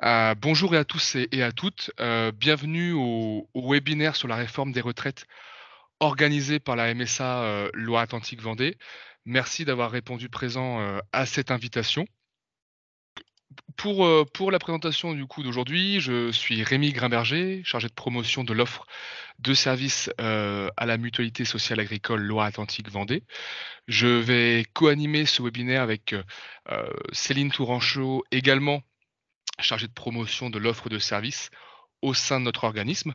Bonjour à tous et à toutes. Bienvenue au webinaire sur la réforme des retraites organisé par la MSA, Loire-Atlantique Vendée. Merci d'avoir répondu présent, à cette invitation. Pour la présentation du coup d'aujourd'hui, je suis Rémi Grimberger, chargé de promotion de l'offre de services, à la Mutualité sociale agricole Loire-Atlantique Vendée. Je vais co-animer ce webinaire avec, Céline Tourancheau, également chargée de promotion de l'offre de services au sein de notre organisme.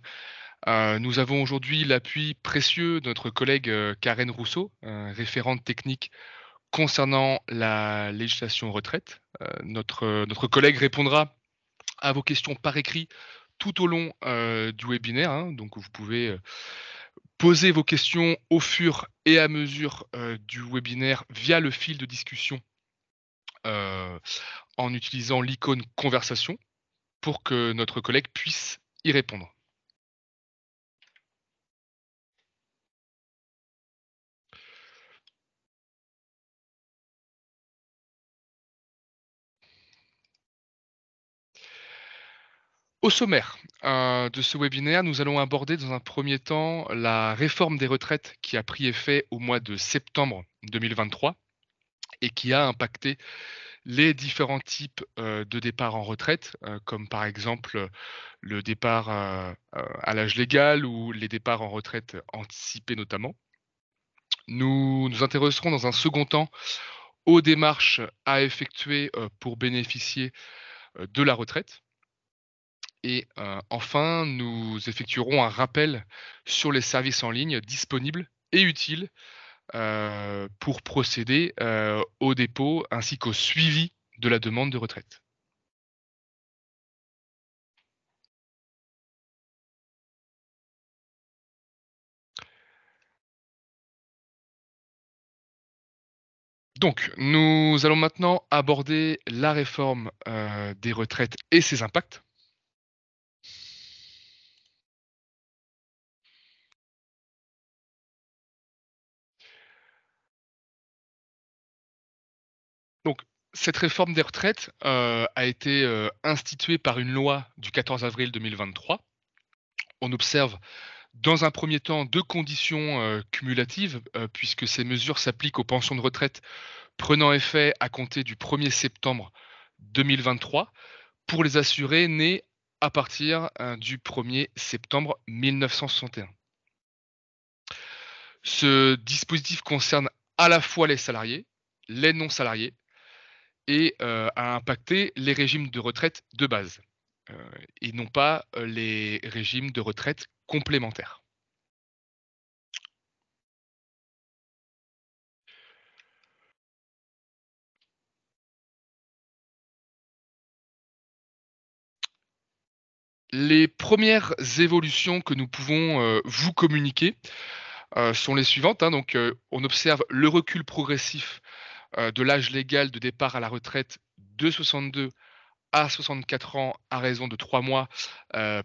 Nous avons aujourd'hui l'appui précieux de notre collègue, Karen Rousseau, référente technique concernant la législation retraite. Notre collègue répondra à vos questions par écrit tout au long, du webinaire, hein, donc vous pouvez, poser vos questions au fur et à mesure, du webinaire via le fil de discussion, heu, en utilisant l'icône conversation pour que notre collègue puisse y répondre. Au sommaire, de ce webinaire, nous allons aborder dans un premier temps la réforme des retraites qui a pris effet au mois de septembre 2023 et qui a impacté les différents types, de départ en retraite, comme par exemple, le départ, à l'âge légal ou les départs en retraite anticipés notamment. Nous nous intéresserons dans un second temps aux démarches à effectuer, pour bénéficier, de la retraite. Et enfin, nous effectuerons un rappel sur les services en ligne disponibles et utiles, pour procéder, au dépôt ainsi qu'au suivi de la demande de retraite. Donc, nous allons maintenant aborder la réforme, des retraites et ses impacts. Donc, cette réforme des retraites, a été, instituée par une loi du 14 avril 2023. On observe dans un premier temps 2 conditions, cumulatives, puisque ces mesures s'appliquent aux pensions de retraite prenant effet à compter du 1er septembre 2023 pour les assurés nés à partir, du 1er septembre 1961. Ce dispositif concerne à la fois les salariés, les non salariés et a impacté les régimes de retraite de base, heu et non pas, les régimes de retraite complémentaires. Les premières évolutions que nous pouvons, vous communiquer, sont les suivantes, hein. Donc, on observe le recul progressif, de l'âge légal de départ à la retraite de 62 à 64 ans à raison de 3 mois,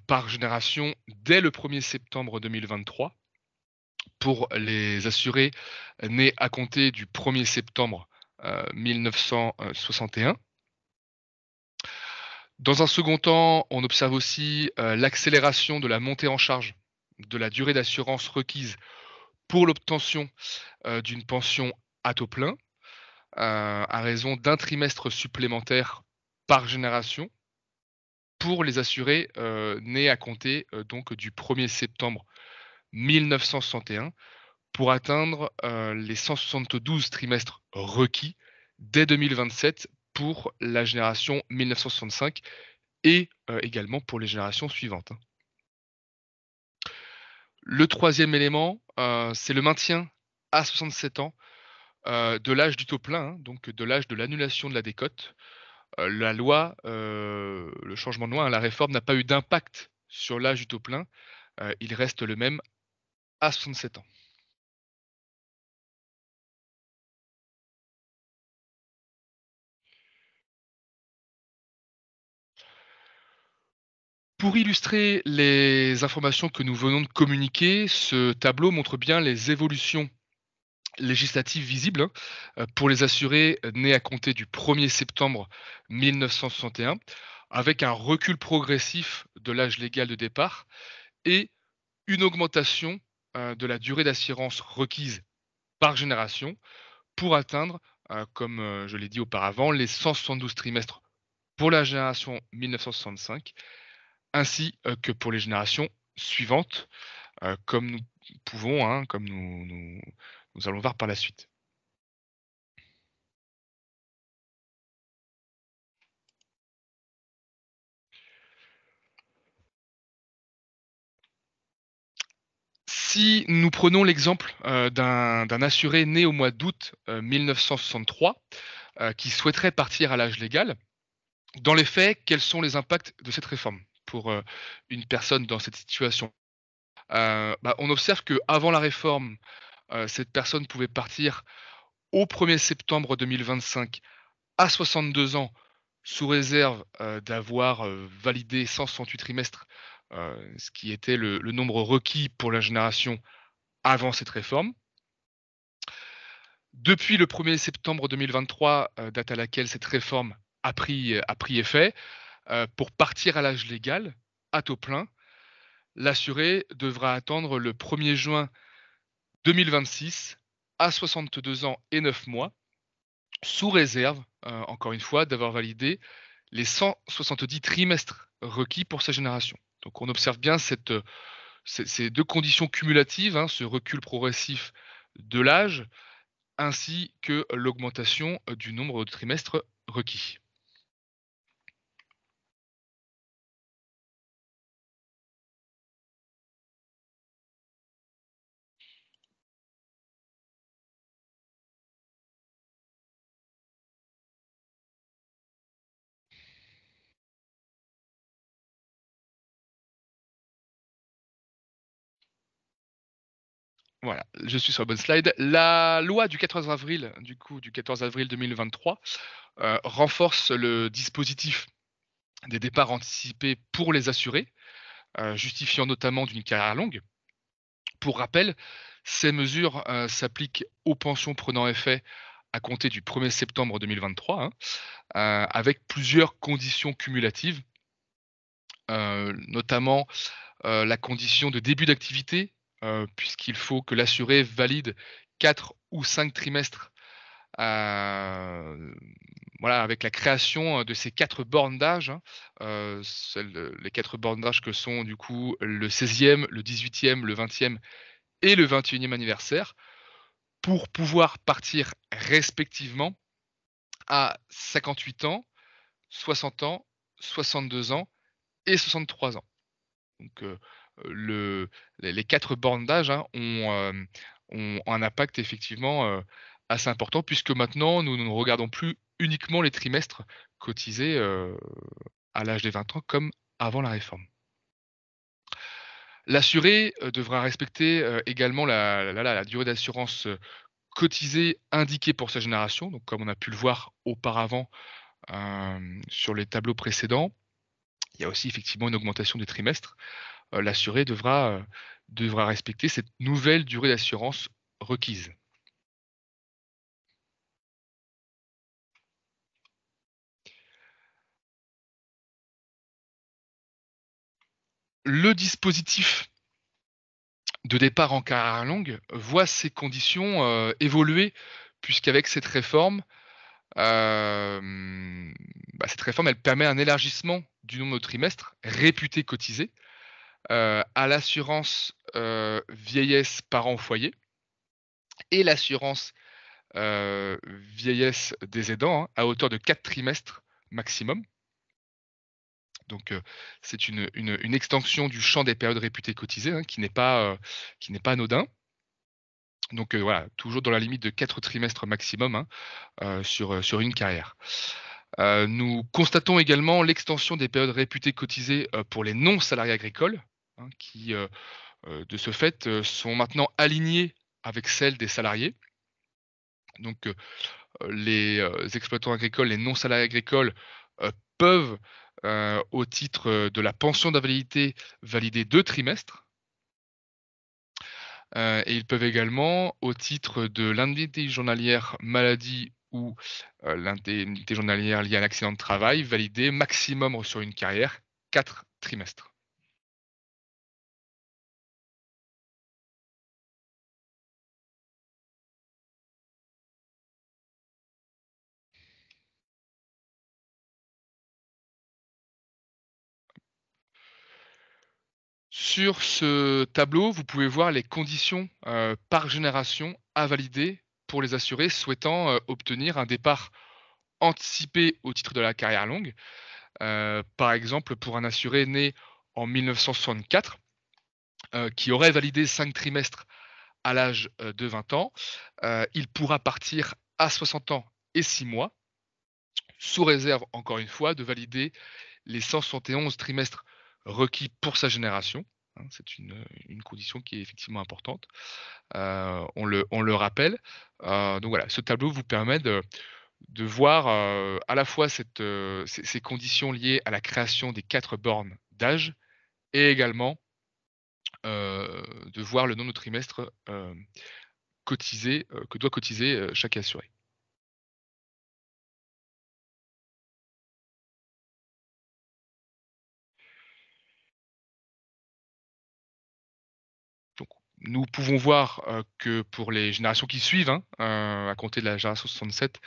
par génération dès le 1er septembre 2023 pour les assurés nés à compter du 1er septembre, 1961. Dans un second temps, on observe aussi, l'accélération de la montée en charge de la durée d'assurance requise pour l'obtention, d'une pension à taux plein, à raison d'un trimestre supplémentaire par génération pour les assurés, nés à compter, donc du 1er septembre 1961 pour atteindre, les 172 trimestres requis dès 2027 pour la génération 1965 et également pour les générations suivantes, hein. Le troisième élément, c'est le maintien à 67 ans, de l'âge du taux plein, hein, donc de l'âge de l'annulation de la décote. La loi, le changement de loi, hein, la réforme n'a pas eu d'impact sur l'âge du taux plein, il reste le même à 67 ans. Pour illustrer les informations que nous venons de communiquer, ce tableau montre bien les évolutions législatives visibles, hein, pour les assurés nés à compter du 1er septembre 1961. avec un recul progressif de l'âge légal de départ et une augmentation, de la durée d'assurance requise par génération pour atteindre, comme, je l'ai dit auparavant, les 172 trimestres pour la génération 1965, ainsi, que pour les générations suivantes, comme nous pouvons, hein, comme nous allons voir par la suite. Si nous prenons l'exemple, d'un assuré né au mois d'août, 1963, qui souhaiterait partir à l'âge légal, dans les faits, quels sont les impacts de cette réforme pour, une personne dans cette situation? On observe qu'avant la réforme, cette personne pouvait partir au 1er septembre 2025 à 62 ans, sous réserve, d'avoir, validé 168 trimestres, ce qui était le nombre requis pour la génération avant cette réforme. Depuis le 1er septembre 2023, date à laquelle cette réforme a pris effet, pour partir à l'âge légal, à taux plein, l'assuré devra attendre le 1er juin 2026 à 62 ans et 9 mois, sous réserve, encore une fois, d'avoir validé les 170 trimestres requis pour sa génération. Donc on observe bien ces 2 conditions cumulatives, hein, ce recul progressif de l'âge ainsi que l'augmentation, du nombre de trimestres requis. Voilà, je suis sur la bonne slide. La loi du 14 avril, du 14 avril 2023, renforce le dispositif des départs anticipés pour les assurés, justifiant notamment d'une carrière longue. Pour rappel, ces mesures, s'appliquent aux pensions prenant effet à compter du 1er septembre 2023, hein, avec plusieurs conditions cumulatives, notamment, la condition de début d'activité, puisqu'il faut que l'assuré valide 4 ou 5 trimestres, heu, voilà, avec la création, de ces 4 bornes d'âge, hein, les 4 bornes d'âge que sont du coup le 16e, le 18e, le 20e et le 21e anniversaire, pour pouvoir partir respectivement à 58 ans, 60 ans, 62 ans et 63 ans. Donc, le les 4 bornes d'âge, hein, ont un impact effectivement, assez important puisque maintenant nous ne regardons plus uniquement les trimestres cotisés, à l'âge des 20 ans comme avant la réforme. L'assuré, devra respecter, également la durée d'assurance, cotisée indiquée pour sa génération, donc comme on a pu le voir auparavant, sur les tableaux précédents. Il y a aussi effectivement une augmentation des trimestres. L'assuré devra respecter cette nouvelle durée d'assurance requise. Le dispositif de départ en carrière longue voit ses conditions, évoluer puisqu'avec cette réforme, hem, cette réforme, elle permet un élargissement du nombre de trimestres réputés cotisés, à l'assurance, vieillesse parents au foyer et l'assurance, vieillesse des aidants, hein, à hauteur de 4 trimestres maximum. Donc, c'est une extension du champ des périodes réputées cotisées, hein, qui n'est pas anodin. Donc, voilà, toujours dans la limite de 4 trimestres maximum, hein, sur une carrière. Nous constatons également l'extension des périodes réputées cotisées, pour les non-salariés agricoles, hein, qui, de ce fait, sont maintenant alignées avec celles des salariés. Donc, les, exploitants agricoles, les non-salariés agricoles, peuvent, au titre, de la pension d'invalidité, valider 2 trimestres, et ils peuvent également, au titre de l'indemnité journalière maladie ou l'indemnité journalière liée à un accident de travail validée maximum sur une carrière, 4 trimestres. Sur ce tableau, vous pouvez voir les conditions, par génération à valider pour les assurés souhaitant, obtenir un départ anticipé au titre de la carrière longue. Par exemple, pour un assuré né en 1964, qui aurait validé 5 trimestres à l'âge, de 20 ans, il pourra partir à 60 ans et 6 mois, sous réserve, encore une fois, de valider les 171 trimestres requis pour sa génération, hein. C'est une condition qui est effectivement importante, on le rappelle. Donc voilà, ce tableau vous permet de voir, à la fois ces conditions liées à la création des 4 bornes d'âge et également, de voir le nombre de trimestres, cotisés, que doit cotiser, chaque assuré. Donc nous pouvons voir, que pour les générations qui suivent, hein, à compter de la génération 67,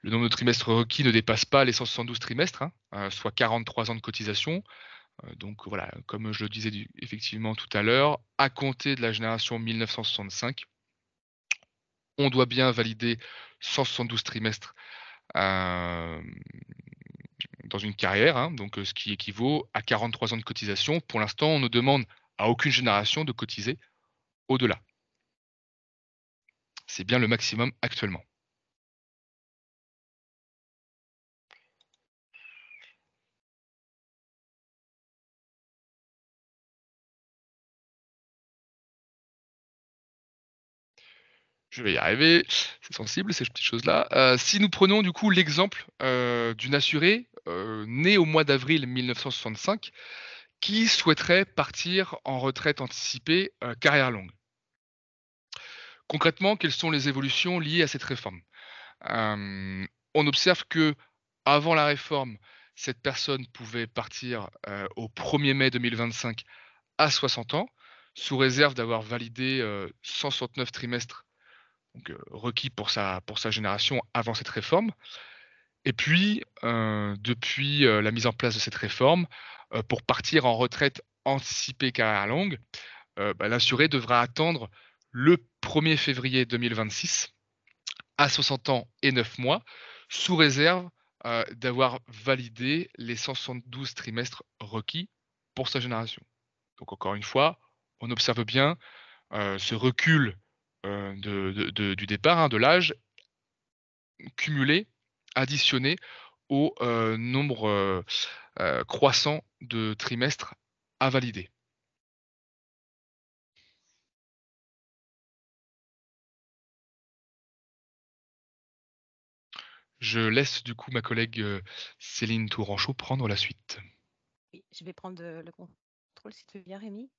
le nombre de trimestres requis ne dépasse pas les 172 trimestres, hein, soit 43 ans de cotisation. Donc voilà, comme je le disais effectivement tout à l'heure, à compter de la génération 1965, on doit bien valider 172 trimestres, hem, dans une carrière, hein, donc ce qui équivaut à 43 ans de cotisation. Pour l'instant, on ne demande à aucune génération de cotiser au-delà. C'est bien le maximum actuellement. Je vais y arriver, c'est sensible ces petites choses-là. Si nous prenons du coup l'exemple, d'une assurée, née au mois d'avril 1965, qui souhaiterait partir en retraite anticipée, carrière longue. Concrètement, quelles sont les évolutions liées à cette réforme? On observe que avant la réforme, cette personne pouvait partir, au 1er mai 2025 à 60 ans, sous réserve d'avoir validé, 169 trimestres, donc requis pour sa génération avant cette réforme. Et puis, depuis, la mise en place de cette réforme, pour partir en retraite anticipée carrière longue, l'assuré devra attendre le 1er février 2026 à 60 ans et 9 mois, sous réserve, d'avoir validé les 172 trimestres requis pour sa génération. Donc encore une fois, on observe bien, ce recul, du départ, hein, de l'âge cumulé, additionné au, nombre, croissant de trimestres à valider. Je laisse du coup ma collègue, Céline Tourangeau prendre la suite. Oui, je vais prendre, le contrôle si tu veux bien Rémi.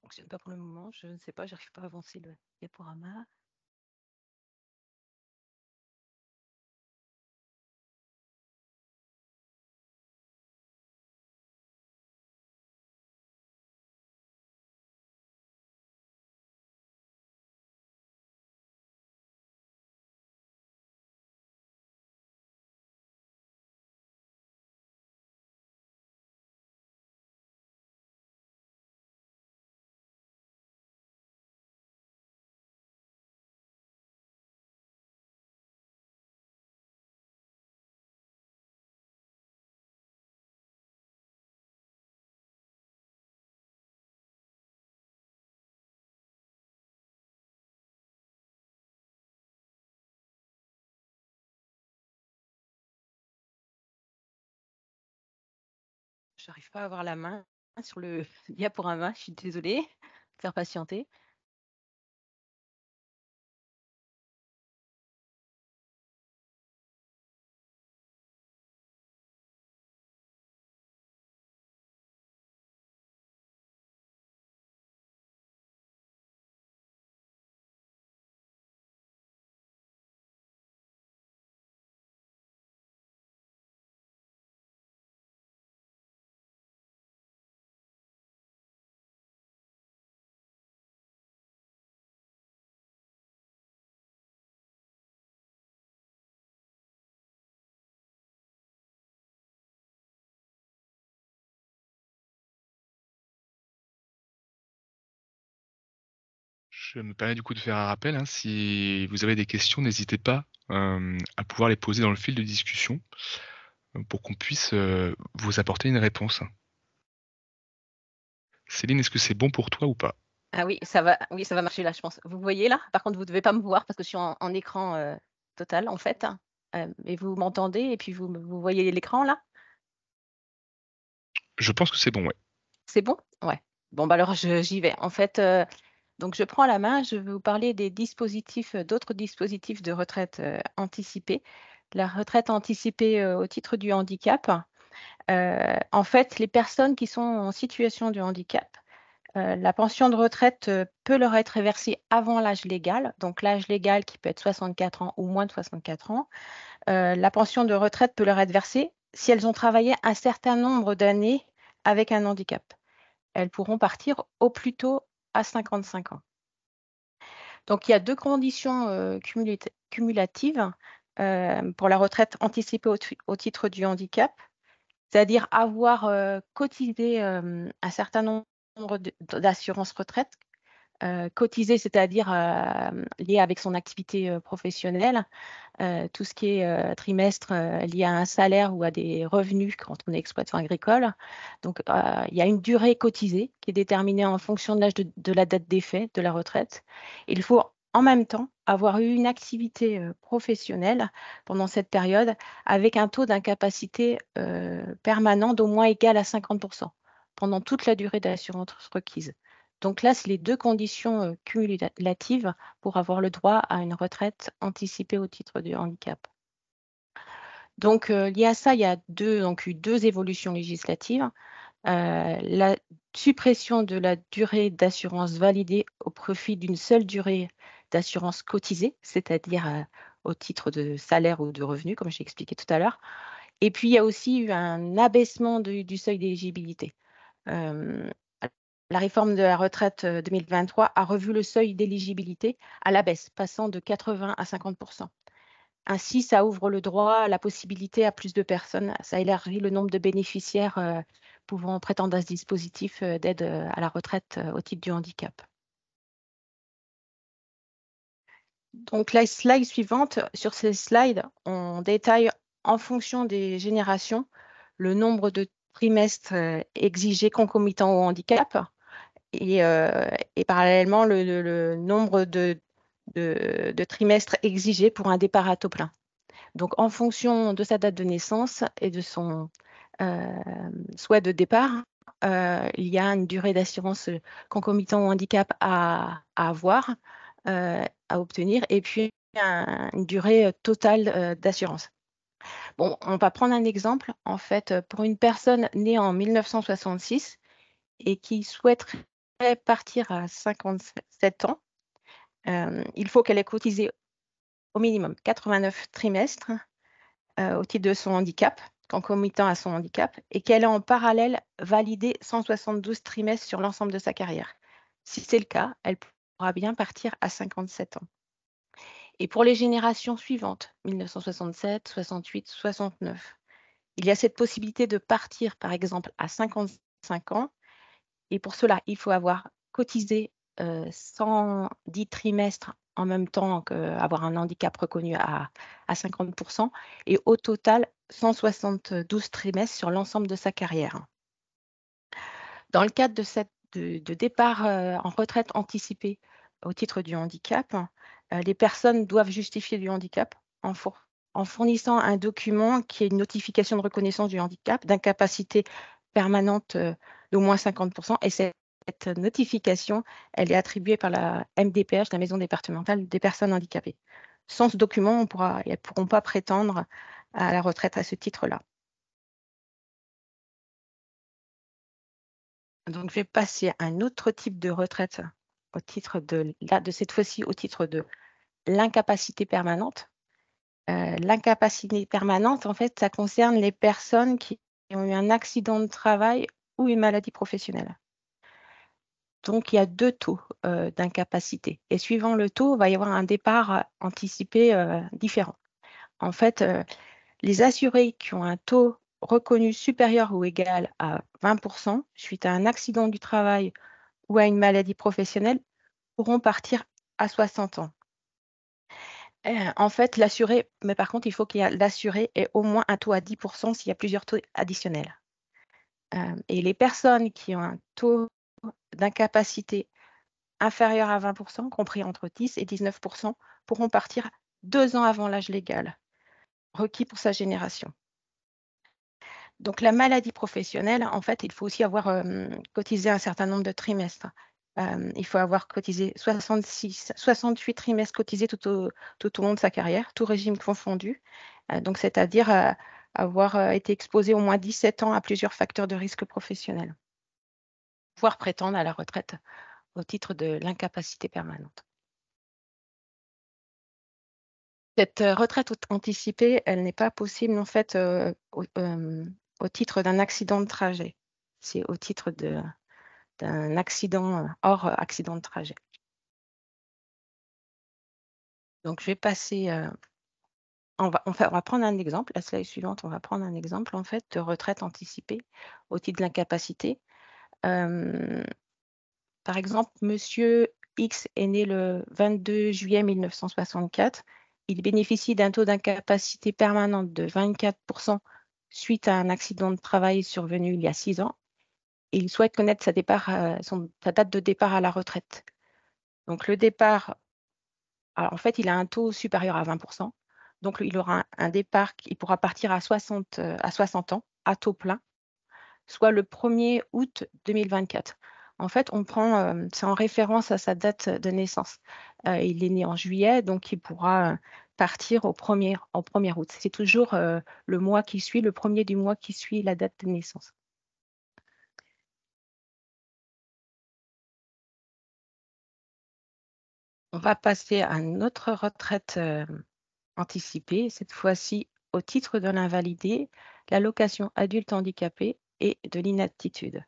Ça fonctionne pas pour le moment, je ne sais pas, j'arrive pas à avancer le diaporama. j'arrive pas à avoir la main sur le diaporama, je suis désolée de faire patienter. Je me permets du coup de faire un rappel, hein, si vous avez des questions, n'hésitez pas, à pouvoir les poser dans le fil de discussion, pour qu'on puisse, vous apporter une réponse. Céline, est-ce que c'est bon pour toi ou pas? Ah oui, ça va marcher là, je pense. Vous voyez là? Par contre, vous devez pas me voir parce que je suis en écran, total en fait, mais vous m'entendez et puis vous voyez l'écran là? Je pense que c'est bon, ouais. C'est bon? Ouais. Bon, bah, alors j'y vais. En fait, donc je prends la main, je vais vous parler des dispositifs, d'autres dispositifs de retraite, anticipée. La retraite anticipée, au titre du handicap, en fait, les personnes qui sont en situation de handicap, la pension de retraite, peut leur être versée avant l'âge légal, donc l'âge légal qui peut être 64 ans ou moins de 64 ans. La pension de retraite peut leur être versée si elles ont travaillé un certain nombre d'années avec un handicap. Elles pourront partir au plus tôt à 55 ans. Donc il y a 2 conditions, cumulatives, pour la retraite anticipée au titre du handicap. C'est-à-dire avoir, cotisé, un certain nombre d'assurances retraite. Cotisé, c'est-à-dire, lié avec son activité, professionnelle. Tout ce qui est, trimestre, lié à un salaire ou à des revenus quand on est exploitant agricole. Donc, il y a une durée cotisée qui est déterminée en fonction de l'âge de la date d'effet de la retraite. Il faut en même temps avoir eu une activité, professionnelle pendant cette période avec un taux d'incapacité, permanent d'au moins égal à 50 pendant toute la durée d'assurance requise. Donc là, c'est les 2 conditions, cumulatives pour avoir le droit à une retraite anticipée au titre du handicap. Donc, lié à ça, il y a eu 2 évolutions législatives. La suppression de la durée d'assurance validée au profit d'une seule durée d'assurance cotisée, c'est-à-dire, au titre de salaire ou de revenu, comme j'ai expliqué tout à l'heure. Et puis, il y a aussi eu un abaissement du seuil d'éligibilité. Hem, la réforme de la retraite, 2023 a revu le seuil d'éligibilité à la baisse, passant de 80 à 50. Ainsi, ça ouvre le droit à la possibilité à plus de personnes. Ça élargit le nombre de bénéficiaires, pouvant prétendre à ce dispositif, d'aide, à la retraite, au titre du handicap. Donc la slide suivante, sur ces slides, on détaille en fonction des générations, le nombre de trimestres, exigés concomitants au handicap. Et parallèlement, le nombre de trimestres exigés pour un départ à taux plein. Donc en fonction de sa date de naissance et de son, souhait de départ, il y a une durée d'assurance, concomitant au handicap à avoir, à obtenir et puis une durée, totale, d'assurance. Bon, on va prendre un exemple. En fait, pour une personne née en 1966 et qui souhaiterait partir à 57 ans, il faut qu'elle ait cotisé au minimum 89 trimestres, au titre de son handicap, concomitant à son handicap, et qu'elle ait en parallèle validé 172 trimestres sur l'ensemble de sa carrière. Si c'est le cas, elle pourra bien partir à 57 ans. Et pour les générations suivantes, 1967, 68, 69, il y a cette possibilité de partir, par exemple, à 55 ans. Et pour cela, il faut avoir cotisé, 110 trimestres en même temps qu'avoir un handicap reconnu à 50 et au total 172 trimestres sur l'ensemble de sa carrière. Dans le cadre de départ, en retraite anticipée au titre du handicap, les personnes doivent justifier du handicap en fournissant un document qui est une notification de reconnaissance du handicap, d'incapacité permanente d'au moins 50%. Et cette notification, elle est attribuée par la MDPH, la Maison départementale des personnes handicapées. Sans ce document, elles ne pourront pas prétendre à la retraite à ce titre-là. Donc, je vais passer à un autre type de retraite au titre de cette fois-ci au titre de l'incapacité permanente. L'incapacité permanente, en fait, ça concerne les personnes qui ont eu un accident de travail ou une maladie professionnelle. Donc, il y a deux taux d'incapacité. Et suivant le taux, il va y avoir un départ anticipé différent. En fait, les assurés qui ont un taux reconnu supérieur ou égal à 20% suite à un accident du travail ou à une maladie professionnelle pourront partir à 60 ans. En fait, l'assuré, mais par contre, il faut qu'il y ait l'assuré ait au moins un taux à 10% s'il y a plusieurs taux additionnels. Et les personnes qui ont un taux d'incapacité inférieur à 20%, compris entre 10 et 19%, pourront partir 2 ans avant l'âge légal requis pour sa génération. Donc, la maladie professionnelle, en fait, il faut aussi avoir cotisé un certain nombre de trimestres. Il faut avoir cotisé 68 trimestres cotisés tout au long de sa carrière, tout régime confondu. Donc, c'est-à-dire avoir été exposé au moins 17 ans à plusieurs facteurs de risque professionnel, pouvoir prétendre à la retraite au titre de l'incapacité permanente. Cette retraite anticipée, elle n'est pas possible en fait au titre d'un accident de trajet. C'est au titre d'un accident hors accident de trajet. Donc, je vais passer. On va prendre un exemple. La slide suivante, on va prendre un exemple en fait de retraite anticipée au titre de l'incapacité. Par exemple, Monsieur X est né le 22 juillet 1964. Il bénéficie d'un taux d'incapacité permanente de 24% suite à un accident de travail survenu il y a 6 ans. Et il souhaite connaître sa date de départ à la retraite. Donc, le départ, alors, en fait, il a un taux supérieur à 20%. Donc, il aura un départ, il pourra partir à 60 ans à taux plein, soit le 1er août 2024. En fait, c'est en référence à sa date de naissance. Il est né en juillet, donc il pourra partir au 1er août. C'est toujours le mois qui suit, le premier du mois qui suit la date de naissance. On va passer à une autre retraite anticipée, cette fois-ci au titre de l'invalidé, l'allocation adulte handicapé et de l'inaptitude.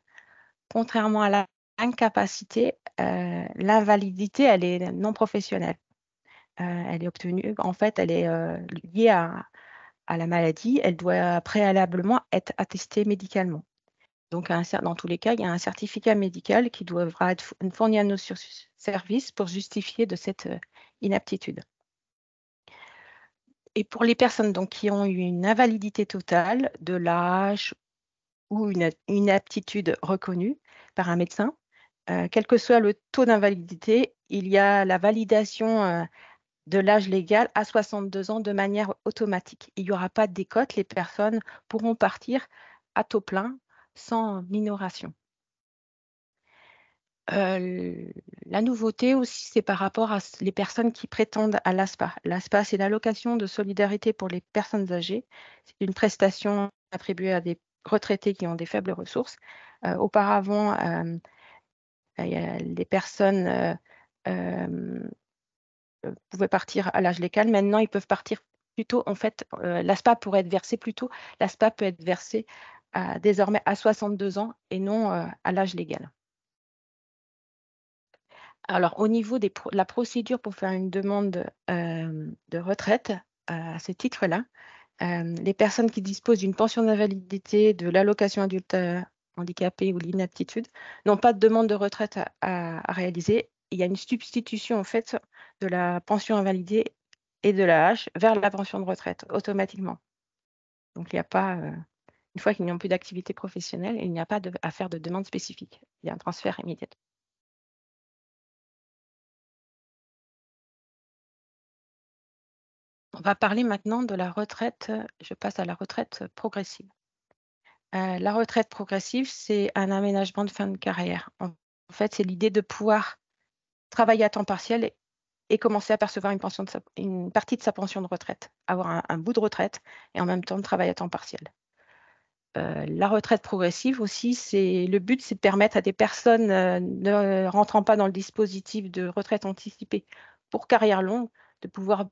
Contrairement à l'incapacité, l'invalidité, elle est non professionnelle. Elle est obtenue, en fait, elle est liée à la maladie. Elle doit préalablement être attestée médicalement. Donc, dans tous les cas, il y a un certificat médical qui devra être fourni à nos services pour justifier de cette inaptitude. Et pour les personnes donc, qui ont eu une invalidité totale de l'âge ou une inaptitude reconnue par un médecin, quel que soit le taux d'invalidité, il y a la validation de l'âge légal à 62 ans de manière automatique. Il n'y aura pas de décote, les personnes pourront partir à taux plein sans minoration. La nouveauté aussi, c'est par rapport à les personnes qui prétendent à l'ASPA. L'ASPA, c'est l'allocation de solidarité pour les personnes âgées. C'est une prestation attribuée à des retraités qui ont des faibles ressources. Auparavant, les personnes pouvaient partir à l'âge légal. Maintenant, ils peuvent partir plutôt. En fait, l'ASPA pourrait être versée plus tôt. L'ASPA peut être versée désormais à 62 ans et non à l'âge légal. Alors, au niveau de la procédure pour faire une demande de retraite à ce titre-là, les personnes qui disposent d'une pension d'invalidité, de l'allocation adulte handicapé ou l'inaptitude n'ont pas de demande de retraite à réaliser. Il y a une substitution en fait de la pension invalidée et de la l'AH vers la pension de retraite automatiquement. Donc, il n'y a pas, une fois qu'ils n'ont plus d'activité professionnelle, il n'y a pas à faire de demande spécifique. Il y a un transfert immédiat. On va parler maintenant de la retraite, je passe à la retraite progressive. La retraite progressive, c'est un aménagement de fin de carrière. En fait, c'est l'idée de pouvoir travailler à temps partiel et commencer à percevoir une partie de sa pension de retraite, avoir un bout de retraite et en même temps de travailler à temps partiel. La retraite progressive aussi, le but, c'est de permettre à des personnes ne rentrant pas dans le dispositif de retraite anticipée pour carrière longue de pouvoir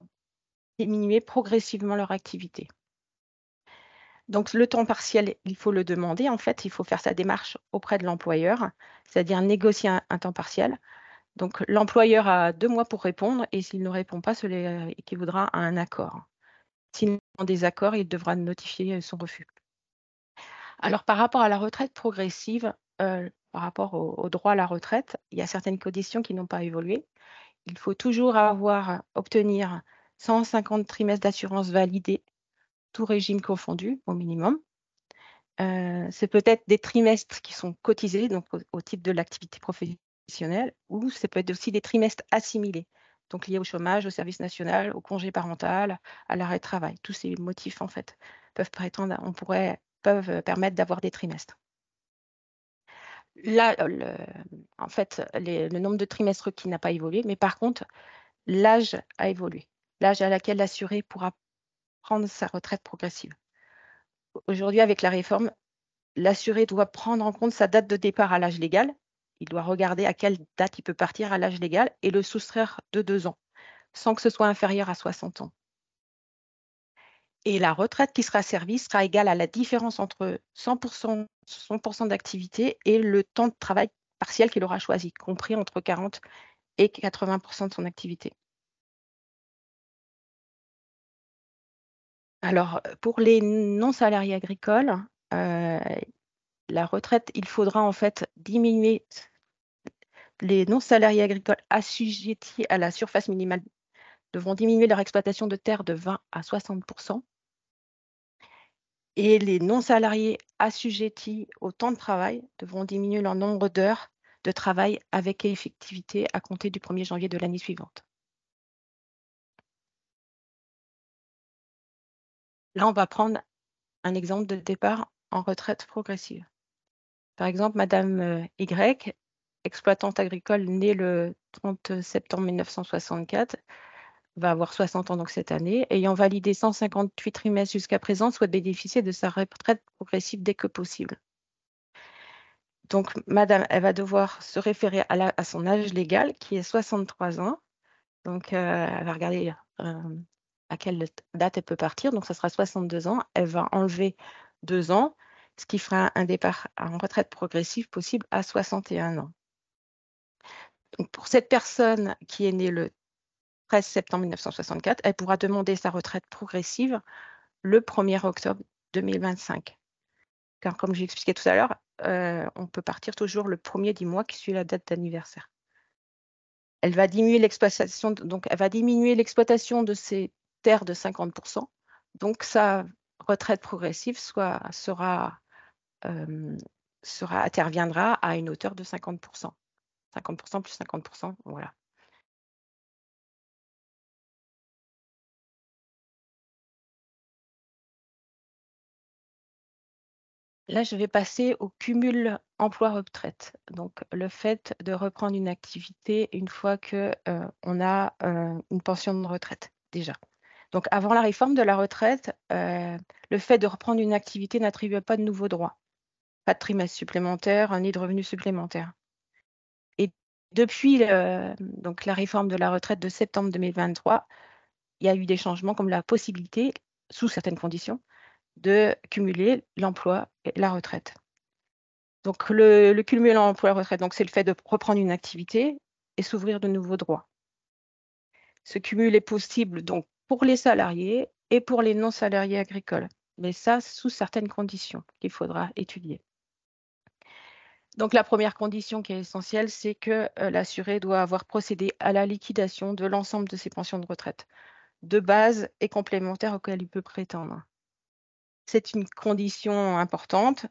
diminuer progressivement leur activité. Donc, le temps partiel, il faut le demander. En fait, il faut faire sa démarche auprès de l'employeur, c'est-à-dire négocier un temps partiel. Donc, l'employeur a 2 mois pour répondre et s'il ne répond pas, cela équivaudra à un accord. S'il est en désaccord, il devra notifier son refus. Alors, par rapport à la retraite progressive, par rapport au droit à la retraite, il y a certaines conditions qui n'ont pas évolué. Il faut toujours obtenir 150 trimestres d'assurance validés, tout régime confondu, au minimum. C'est peut-être des trimestres qui sont cotisés, donc au titre de l'activité professionnelle, ou ça peut être aussi des trimestres assimilés, donc liés au chômage, au service national, au congé parental, à l'arrêt de travail. Tous ces motifs, en fait, peuvent permettre d'avoir des trimestres. Là, en fait, le nombre de trimestres requis n'a pas évolué, mais par contre, l'âge a évolué. L'âge à laquelle l'assuré pourra prendre sa retraite progressive. Aujourd'hui, avec la réforme, l'assuré doit prendre en compte sa date de départ à l'âge légal. Il doit regarder à quelle date il peut partir à l'âge légal et le soustraire de 2 ans, sans que ce soit inférieur à 60 ans. Et la retraite qui sera servie sera égale à la différence entre 100% d'activité et le temps de travail partiel qu'il aura choisi, compris entre 40 et 80% de son activité. Alors, pour les non-salariés agricoles, la retraite, il faudra en fait diminuer les non-salariés agricoles assujettis à la surface minimale devront diminuer leur exploitation de terre de 20 à 60%. Et les non-salariés assujettis au temps de travail devront diminuer leur nombre d'heures de travail avec effectivité à compter du 1er janvier de l'année suivante. Là, on va prendre un exemple de départ en retraite progressive. Par exemple, Madame Y, exploitante agricole née le 30 septembre 1964, va avoir 60 ans donc cette année, ayant validé 158 trimestres jusqu'à présent, souhaite bénéficier de sa retraite progressive dès que possible. Donc, Madame, elle va devoir se référer à son âge légal, qui est 63 ans. Donc, elle va regarder à quelle date elle peut partir. Donc, ça sera 62 ans. Elle va enlever 2 ans, ce qui fera un départ en retraite progressive possible à 61 ans. Donc, pour cette personne qui est née le 13 septembre 1964, elle pourra demander sa retraite progressive le 1er octobre 2025. Car comme j'ai expliqué tout à l'heure, on peut partir toujours le 1er du mois qui suit la date d'anniversaire. Elle va diminuer l'exploitation, donc elle va diminuer l'exploitation de ses terres de 50%. Donc sa retraite progressive interviendra à une hauteur de 50%. 50% plus 50%, voilà. Là, je vais passer au cumul emploi-retraite. Donc, le fait de reprendre une activité une fois que on a une pension de retraite déjà. Donc, avant la réforme de la retraite, le fait de reprendre une activité n'attribuait pas de nouveaux droits, pas de trimestre supplémentaire, ni de revenus supplémentaires. Et depuis donc la réforme de la retraite de septembre 2023, il y a eu des changements comme la possibilité, sous certaines conditions, de cumuler l'emploi et la retraite. Donc, le cumul emploi-retraite, c'est le fait de reprendre une activité et s'ouvrir de nouveaux droits. Ce cumul est possible donc pour les salariés et pour les non-salariés agricoles, mais ça sous certaines conditions qu'il faudra étudier. Donc, la première condition qui est essentielle, c'est que l'assuré doit avoir procédé à la liquidation de l'ensemble de ses pensions de retraite, de base et complémentaires auxquelles il peut prétendre. C'est une condition importante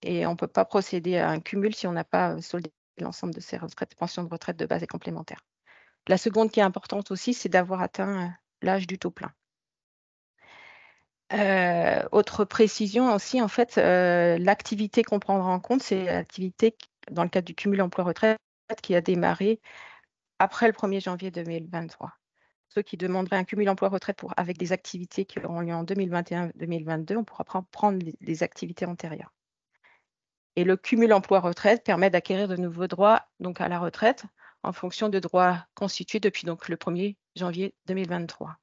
et on ne peut pas procéder à un cumul si on n'a pas soldé l'ensemble de ses pensions de retraite de base et complémentaires. La seconde qui est importante aussi, c'est d'avoir atteint l'âge du taux plein. Autre précision aussi, en fait, l'activité qu'on prendra en compte, c'est l'activité dans le cadre du cumul emploi-retraite qui a démarré après le 1er janvier 2023. Ceux qui demanderaient un cumul emploi-retraite avec des activités qui auront lieu en 2021-2022, on pourra prendre les activités antérieures. Et le cumul emploi-retraite permet d'acquérir de nouveaux droits donc à la retraite en fonction de droits constitués depuis donc, le 1er janvier 2023.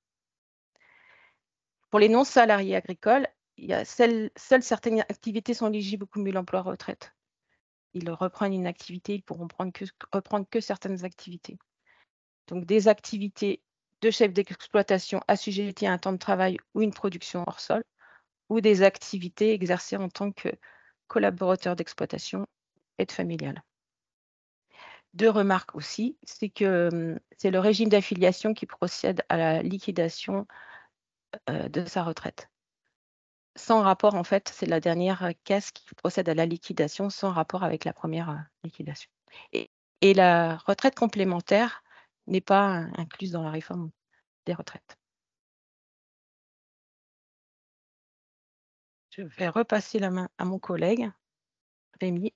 Pour les non-salariés agricoles, seules certaines activités sont éligibles au cumul emploi-retraite. Ils reprennent une activité, ils pourront reprendre que certaines activités. Donc des activités de chef d'exploitation assujetties à un temps de travail ou une production hors sol, ou des activités exercées en tant que collaborateur d'exploitation, aide familiale. Deux remarques aussi, c'est que c'est le régime d'affiliation qui procède à la liquidation de sa retraite. Sans rapport, en fait, c'est la dernière caisse qui procède à la liquidation sans rapport avec la première liquidation. Et la retraite complémentaire n'est pas incluse dans la réforme des retraites. Je vais repasser la main à mon collègue, Rémi.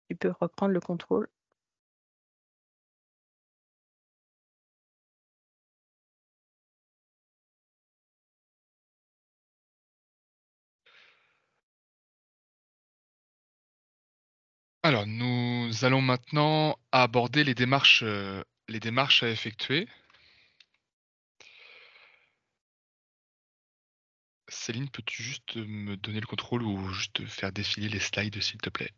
Tu peux reprendre le contrôle. Alors, nous allons maintenant aborder les démarches à effectuer. Céline, peux-tu juste me donner le contrôle ou juste faire défiler les slides, s'il te plaît?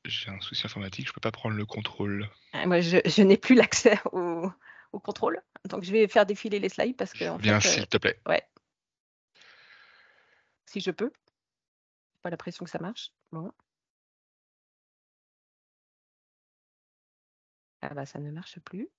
J'ai un souci informatique, je peux pas prendre le contrôle. Moi, je n'ai plus l'accès au contrôle, donc je vais faire défiler les slides parce que, Je en veux bien, fait, s'il te plaît. ouais, si je peux. Pas l'impression que ça marche. Bon. Ah bah, ça ne marche plus.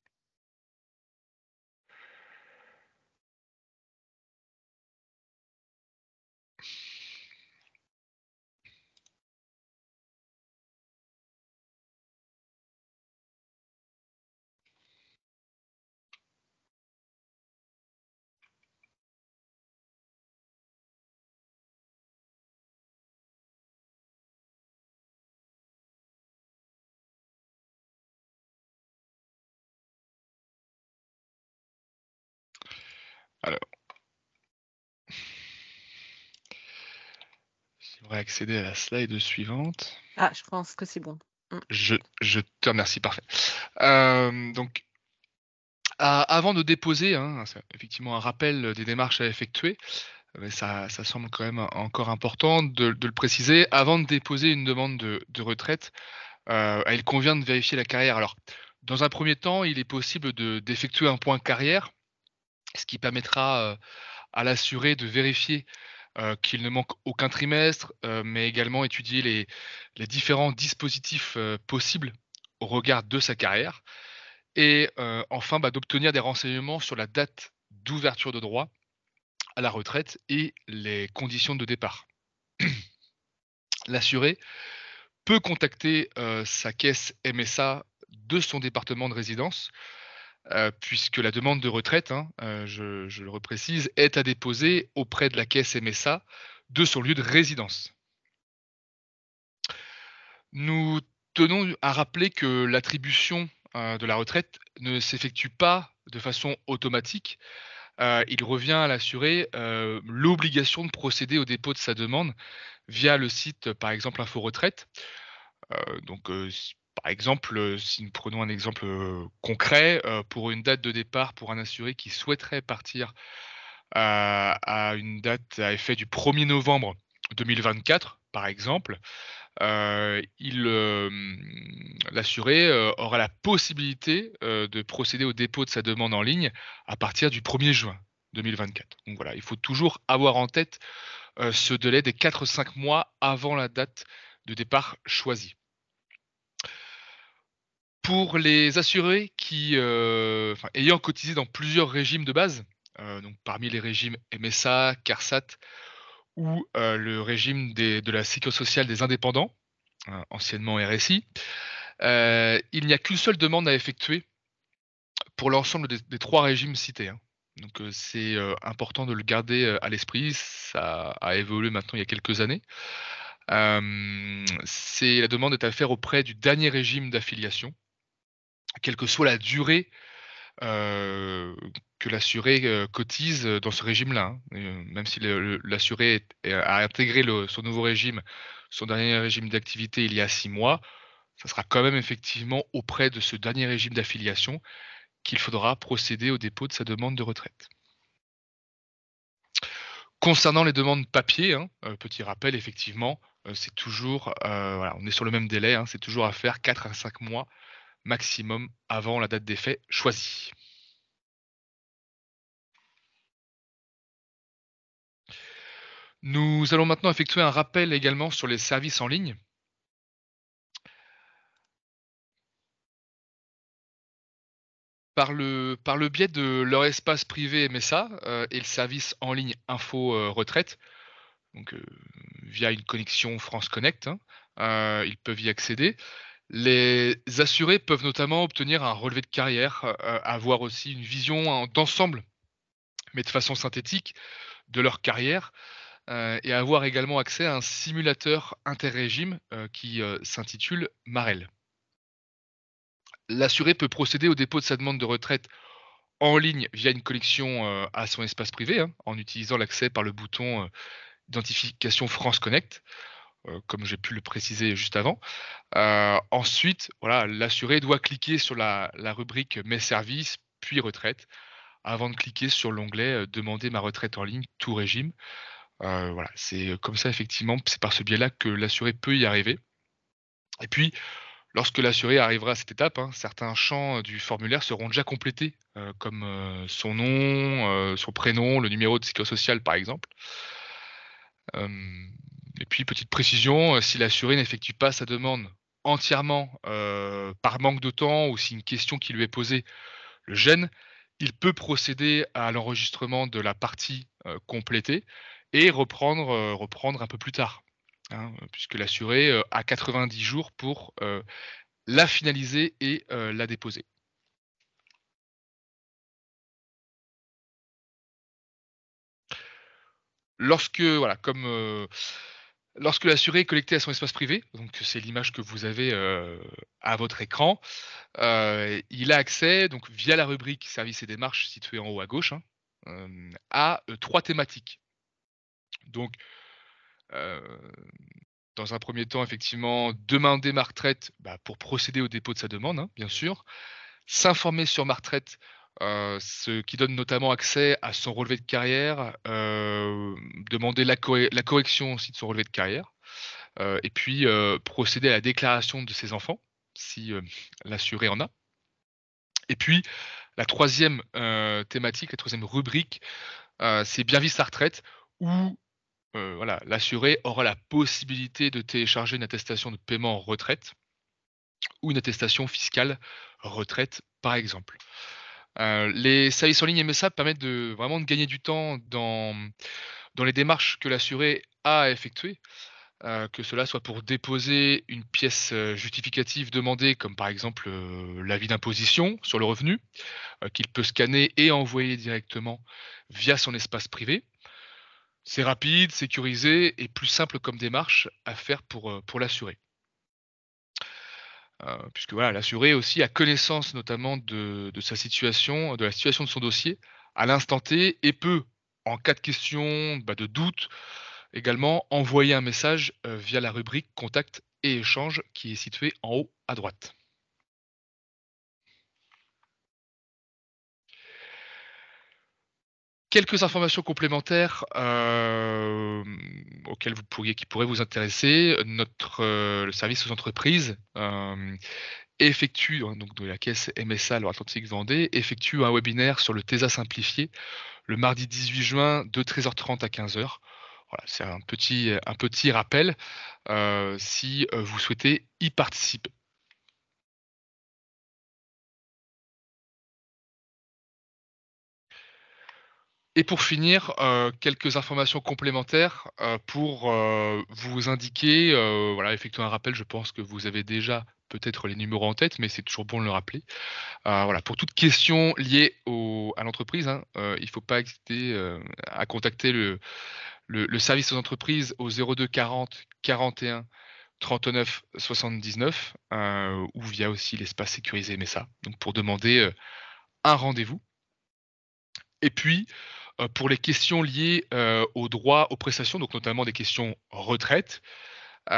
Alors, j'aimerais accéder à la slide suivante. Ah, je pense que c'est bon. Je te remercie, parfait. Donc, avant de déposer, hein, c'est effectivement un rappel des démarches à effectuer, mais ça semble quand même encore important de le préciser. Avant de déposer une demande de retraite, il convient de vérifier la carrière. Alors, dans un premier temps, il est possible d'effectuer un point carrière, ce qui permettra, à l'assuré de vérifier, qu'il ne manque aucun trimestre, mais également étudier les différents dispositifs, possibles au regard de sa carrière et enfin, d'obtenir des renseignements sur la date d'ouverture de droit à la retraite et les conditions de départ. L'assuré peut contacter, sa caisse MSA de son département de résidence, puisque la demande de retraite, hein, je le reprécise, est à déposer auprès de la caisse MSA de son lieu de résidence. Nous tenons à rappeler que l'attribution, de la retraite ne s'effectue pas de façon automatique. Il revient à l'assuré, l'obligation de procéder au dépôt de sa demande via le site, par exemple, Info Retraite. Donc, s par exemple, si nous prenons un exemple, concret, pour une date de départ pour un assuré qui souhaiterait partir, à une date à effet du 1er novembre 2024, par exemple, l'assuré, aura la possibilité, de procéder au dépôt de sa demande en ligne à partir du 1er juin 2024. Donc voilà, il faut toujours avoir en tête, ce délai des 4-5 mois avant la date de départ choisie. Pour les assurés qui, ayant cotisé dans plusieurs régimes de base, donc parmi les régimes MSA, CARSAT ou, le régime de la sécurité sociale des indépendants, anciennement RSI, il n'y a qu'une seule demande à effectuer pour l'ensemble des 3 régimes cités, hein. Donc, c'est, important de le garder, à l'esprit. Ça a évolué maintenant il y a quelques années. C'est la demande est à faire auprès du dernier régime d'affiliation, quelle que soit la durée, heu, que l'assuré, cotise, dans ce régime-là, hein. Même si l'assuré a intégré son nouveau régime, son dernier régime d'activité il y a 6 mois, ça sera quand même effectivement auprès de ce dernier régime d'affiliation qu'il faudra procéder au dépôt de sa demande de retraite. Concernant les demandes papier, hein, petit rappel effectivement, c'est toujours, voilà, on est sur le même délai, hein, c'est toujours à faire 4 à 5 mois maximum avant la date d'effet choisie. Nous allons maintenant effectuer un rappel également sur les services en ligne. Par le biais de leur espace privé MSA, et le service en ligne Info, Retraite, donc via une connexion France Connect, hein, ils peuvent y accéder. Les assurés peuvent notamment obtenir un relevé de carrière, avoir aussi une vision d'ensemble, mais de façon synthétique, de leur carrière, et avoir également accès à un simulateur interrégime, qui, s'intitule Marel. L'assuré peut procéder au dépôt de sa demande de retraite en ligne via une connexion, à son espace privé, hein, en utilisant l'accès par le bouton, d'identification France Connect, comme j'ai pu le préciser juste avant. Ensuite, voilà, l'assuré doit cliquer sur la rubrique «Mes services», puis «Retraite», avant de cliquer sur l'onglet, «Demander ma retraite en ligne, tout régime». Voilà, c'est, comme ça effectivement, c'est par ce biais-là que l'assuré peut y arriver. Et puis, lorsque l'assuré arrivera à cette étape, hein, certains champs, du formulaire seront déjà complétés, comme, son nom, son prénom, le numéro de sécurité sociale par exemple. Hem et puis petite précision, si l'assuré n'effectue pas sa demande entièrement, par manque de temps ou si une question qui lui est posée le gêne, il peut procéder à l'enregistrement de la partie, complétée et reprendre un peu plus tard, hein, puisque l'assuré, a 90 jours pour, la finaliser et la déposer. Lorsque voilà, lorsque l'assuré est connecté à son espace privé, donc c'est l'image que vous avez, à votre écran, il a accès donc via la rubrique services et démarches située en haut à gauche, hein, à, 3 thématiques. Donc, heu, dans un premier temps, effectivement, demander ma retraite, bah, pour procéder au dépôt de sa demande, hein, bien sûr. S'informer sur ma retraite, ce qui donne notamment accès à son relevé de carrière, demander la correction aussi de son relevé de carrière, et puis, procéder à la déclaration de ses enfants, si, l'assuré en a. Et puis la troisième thématique, la troisième rubrique, c'est bien vivre sa retraite où, voilà, l'assuré aura la possibilité de télécharger une attestation de paiement retraite ou une attestation fiscale retraite, par exemple. Les services en ligne MSA permettent de vraiment de gagner du temps dans les démarches que l'assuré a à effectuer, que cela soit pour déposer une pièce, justificative demandée comme par exemple, l'avis d'imposition sur le revenu, qu'il peut scanner et envoyer directement via son espace privé. C'est rapide, sécurisé et plus simple comme démarche à faire pour l'assuré. Puisque voilà, l'assuré aussi a connaissance notamment de sa situation, de la situation de son dossier à l'instant T et peut, en cas de question, bah, de doute, également envoyer un message, via la rubrique «Contacts et échanges» qui est située en haut à droite. Quelques informations complémentaires, auxquelles qui pourraient vous intéresser. Le service aux entreprises, effectue, hein, donc de la caisse MSA Loire-Atlantique Vendée, effectue un webinaire sur le TESA simplifié le mardi 18 juin de 13h30 à 15h. Voilà, c'est un petit rappel, si, vous souhaitez y participer. Et pour finir, quelques informations complémentaires, pour, vous indiquer, voilà, effectuer un rappel, je pense que vous avez déjà peut-être les numéros en tête, mais c'est toujours bon de le rappeler. Voilà, pour toute question liée à l'entreprise, hein, il ne faut pas hésiter, à contacter le service aux entreprises au 02 40 41 39 79, ou via aussi l'espace sécurisé Messa, donc pour demander, un rendez-vous. Et puis, pour les questions liées, aux droits, aux prestations, donc notamment des questions retraite, il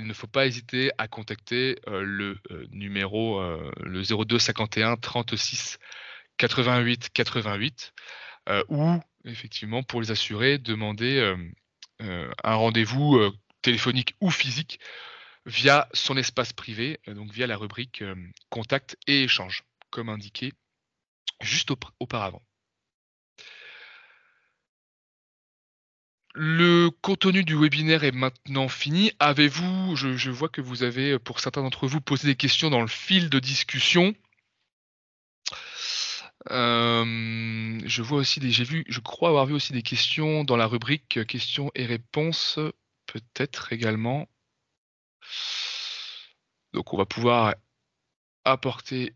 ne faut pas hésiter à contacter, le 02 51 36 88 88, ou effectivement pour les assurés demander, un rendez-vous, téléphonique ou physique via son espace privé, donc via la rubrique, contacts et échanges, comme indiqué juste auparavant. Le contenu du webinaire est maintenant fini. Avez-vous je vois que vous avez, pour certains d'entre vous, posé des questions dans le fil de discussion. Je vois aussi je crois avoir vu aussi des questions dans la rubrique, questions et réponses, peut-être également. Donc on va pouvoir apporter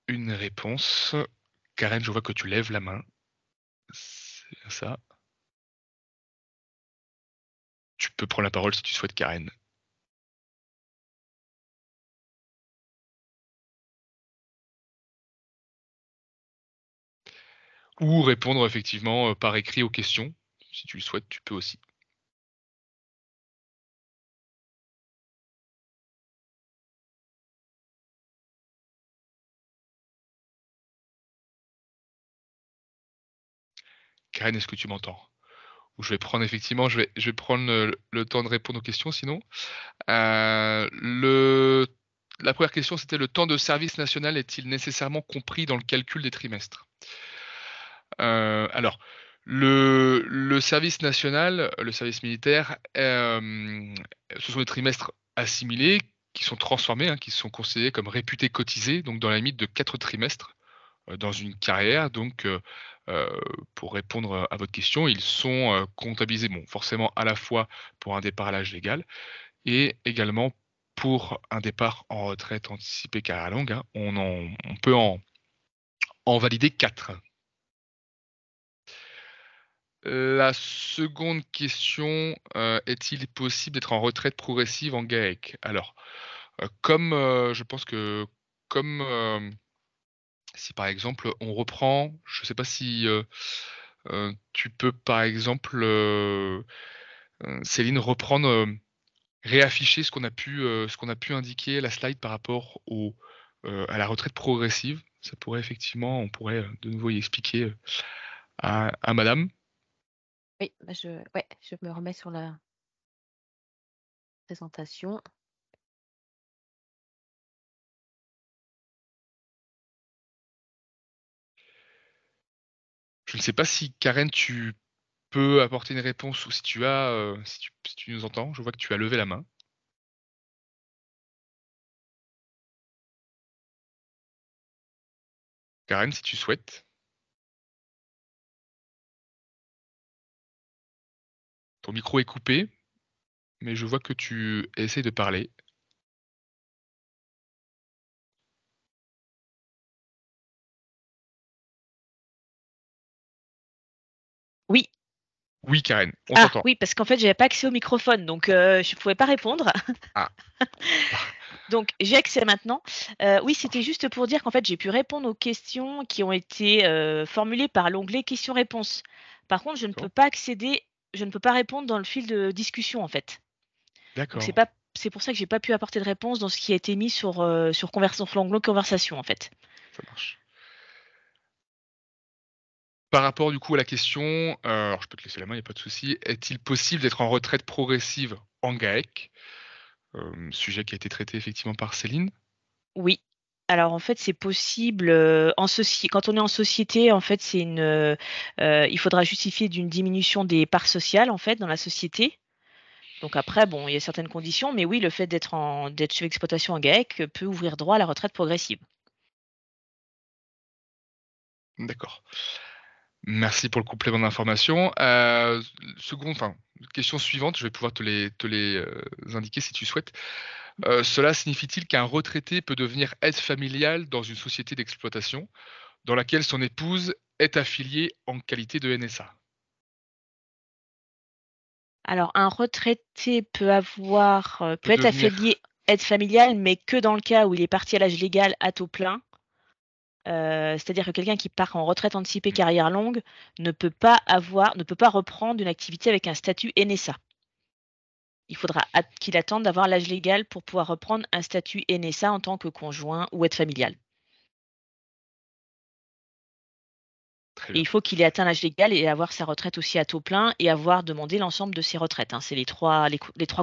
une réponse. Karen, je vois que tu lèves la main. C'est bien ça. Tu peux prendre la parole si tu souhaites, Karen. Ou répondre effectivement, par écrit aux questions. Si tu le souhaites, tu peux aussi. Karen, est-ce que tu m'entends? Ou je vais prendre effectivement, je vais prendre, le temps de répondre aux questions sinon. Le La première question, c'était: «Le temps de service national est-il nécessairement compris dans le calcul des trimestres?» Alors, le service national, le service militaire, ce sont des trimestres assimilés qui sont transformés, hein, qui sont considérés comme réputés cotisés, donc dans la limite de 4 trimestres, dans une carrière. Donc, heu, pour répondre à votre question, ils sont, comptabilisés, bon, forcément à la fois pour un départ à l'âge légal et également pour un départ en retraite anticipée carrière longue, hein. On peut en valider 4. La seconde question, est-il possible d'être en retraite progressive en GAEC? Alors, je pense que comme, si par exemple on reprend, je ne sais pas si, tu peux par exemple, Céline, reprendre, réafficher ce qu'on a pu indiquer, la slide par rapport à la retraite progressive. Ça pourrait effectivement On pourrait, de nouveau y expliquer, à madame. Oui, bah, ouais, je me remets sur la présentation. Je ne sais pas si Karen, tu peux apporter une réponse, ou si tu nous entends? Je vois que tu as levé la main. Karen, si tu souhaites. Ton micro est coupé, mais je vois que tu essaies de parler. Oui. Oui, Karen, on Ah t'entend. oui, parce qu'en fait, j'avais pas accès au microphone, donc je pouvais pas répondre. Ah, Donc j'ai accès maintenant. Oui, ça c'était marche. juste pour dire qu'en fait, j'ai pu répondre aux questions qui ont été, formulées par l'onglet questions-réponses. Par contre, D'accord. je ne peux pas répondre dans le fil de discussion, en fait. Donc D'accord, c'est pour ça que j'ai pas pu apporter de réponse dans ce qui a été mis sur l'onglet conversation, en fait. ça marche. Par rapport du coup à la question, alors je peux te laisser la main, il y a pas de souci. Est-il possible d'être en retraite progressive en GAEC? Sujet qui a été traité effectivement par Céline. Oui. Alors en fait, c'est possible, quand on est en société, en fait, il faudra justifier d'une diminution des parts sociales, en fait, dans la société. Donc après, bon, il y a certaines conditions, mais oui, le fait d'être chef d'exploitation en GAEC peut ouvrir droit à la retraite progressive. D'accord. Merci pour le complément d'information. Question suivante, je vais pouvoir te les indiquer si tu souhaites. Cela signifie-t-il qu'un retraité peut devenir aide familiale dans une société d'exploitation dans laquelle son épouse est affiliée en qualité de NSA? Alors un retraité peut Peut être devenir affilié aide familiale, mais que dans le cas où il est parti à l'âge légal à taux plein. C'est-à-dire que quelqu'un qui part en retraite anticipée mmh, carrière longue ne peut pas reprendre une activité avec un statut NSA. Il faudra qu'il attende d'avoir l'âge légal pour pouvoir reprendre un statut NSA en tant que conjoint ou aide familiale. très Et bien. il faut qu'il ait atteint l'âge légal et avoir sa retraite aussi à taux plein et avoir demandé l'ensemble de ses retraites, hein. C'est les 3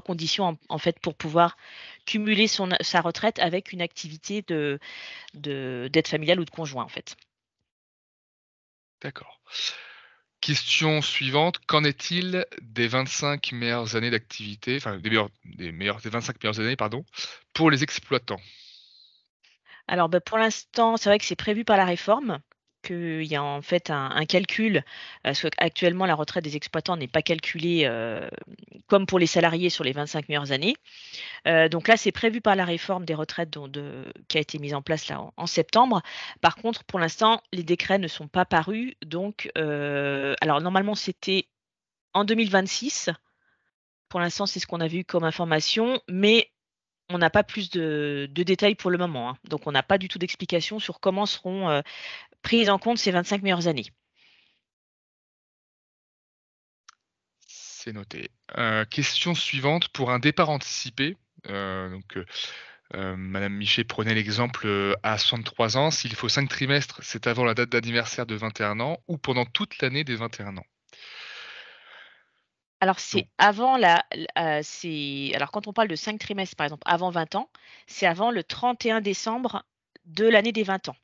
conditions en fait pour pouvoir cumuler sa retraite avec une activité d'aide familiale ou de conjoint, en fait. D'accord. Question suivante, qu'en est-il des 25 meilleures années d'activité, enfin des 25 meilleures années, pardon, pour les exploitants? Alors, bah, pour l'instant, c'est vrai que c'est prévu par la réforme, qu'il y a en fait un calcul, parce qu'actuellement la retraite des exploitants n'est pas calculée, comme pour les salariés sur les 25 meilleures années. Donc là, c'est prévu par la réforme des retraites qui a été mise en place là en septembre. Par contre, pour l'instant, les décrets ne sont pas parus, donc alors normalement c'était en 2026. Pour l'instant, c'est ce qu'on a vu comme information, mais on n'a pas plus de détails pour le moment, hein. Donc on n'a pas du tout d'explication sur comment seront, prises en compte ces 25 meilleures années. C'est noté. Question suivante, pour un départ anticipé, madame Miché prenait l'exemple, à 63 ans, s'il faut 5 trimestres, c'est avant la date d'anniversaire de 21 ans ou pendant toute l'année des 21 ans? Alors Donc c'est avant c'est alors quand on parle de 5 trimestres, par exemple, avant 20 ans, c'est avant le 31 décembre de l'année des 20 ans.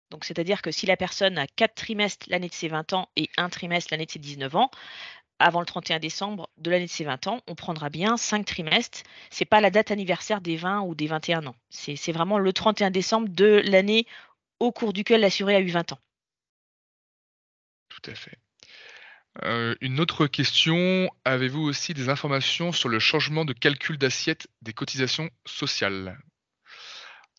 Donc c'est-à-dire que si la personne a 4 trimestres l'année de ses 20 ans et un trimestre l'année de ses 19 ans, avant le 31 décembre de l'année de ses 20 ans, on prendra bien 5 trimestres. C'est pas la date anniversaire des 20 ou des 21 ans. C'est vraiment le 31 décembre de l'année au cours duquel l'assuré a eu 20 ans. tout à fait. Une autre question, avez-vous aussi des informations sur le changement de calcul d'assiette des cotisations sociales?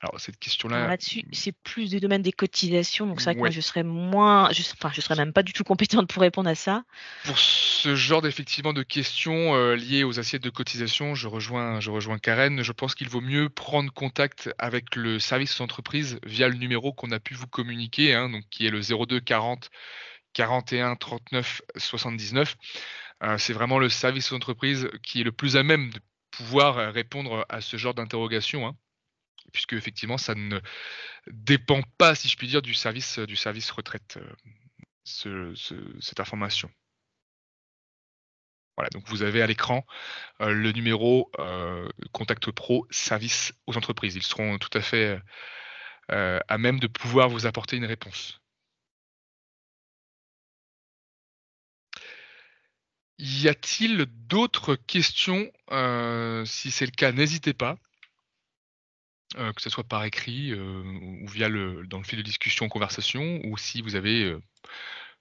Alors cette Alors question-là, là-dessus, c'est plus du domaine des cotisations, donc c'est vrai que moi ouais. je serais moins je serais même pas du tout compétente pour répondre à ça. Pour ce genre d'effectivement de questions, liées aux assiettes de cotisation, je rejoins Karen. Je pense qu'il vaut mieux prendre contact avec le service aux entreprises via le numéro qu'on a pu vous communiquer, hein, donc qui est le 02 40 41 39 79. C'est vraiment le service aux entreprises qui est le plus à même de pouvoir, répondre à ce genre d'interrogation, hein, puisque effectivement ça ne dépend pas, si je puis dire, du service retraite, cette information. Voilà, donc vous avez à l'écran le numéro, contact pro service aux entreprises. Ils seront tout à fait, à même de pouvoir vous apporter une réponse. Y a-t-il d'autres questions? Si c'est le cas, n'hésitez pas, que ce soit par écrit, ou via dans le fil de discussion, conversation, ou si vous avez,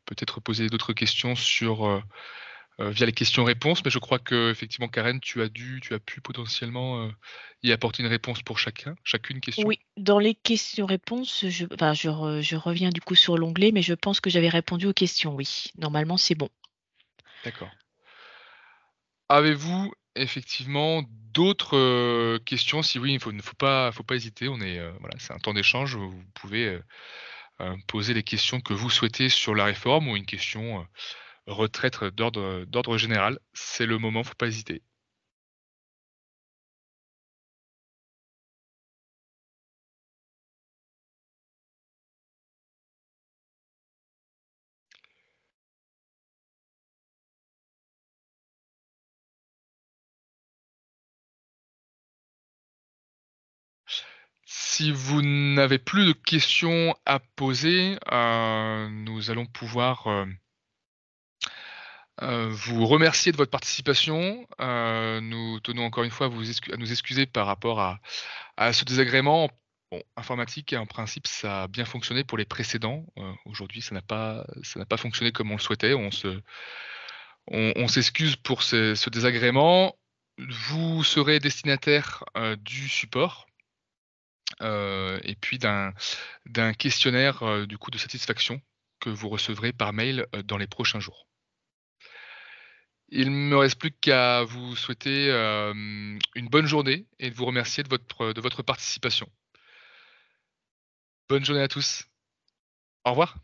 peut-être posé d'autres questions via les questions-réponses. Mais je crois qu'effectivement, Karen, tu as pu potentiellement, y apporter une réponse pour chacune question? Oui, dans les questions-réponses, je reviens du coup sur l'onglet, mais je pense que j'avais répondu aux questions, oui. Normalement, c'est bon. D'accord. Avez-vous effectivement d'autres, questions? Si oui, il ne faut pas hésiter. Voilà, c'est un temps d'échange. Vous pouvez, poser les questions que vous souhaitez sur la réforme ou une question, retraite, d'ordre général. C'est le moment, faut pas hésiter. Si vous n'avez plus de questions à poser, nous allons pouvoir, vous remercier de votre participation. Nous tenons encore une fois à nous excuser par rapport à ce désagrément. Bon, informatique, en principe, ça a bien fonctionné pour les précédents. Aujourd'hui, ça n'a pas fonctionné comme on le souhaitait. On s'excuse pour ce désagrément. Vous serez destinataire, du support, et puis d'un questionnaire, du coup de satisfaction que vous recevrez par mail, dans les prochains jours. Il me reste plus qu'à vous souhaiter, une bonne journée et de vous remercier de votre participation. Bonne journée à tous. Au revoir.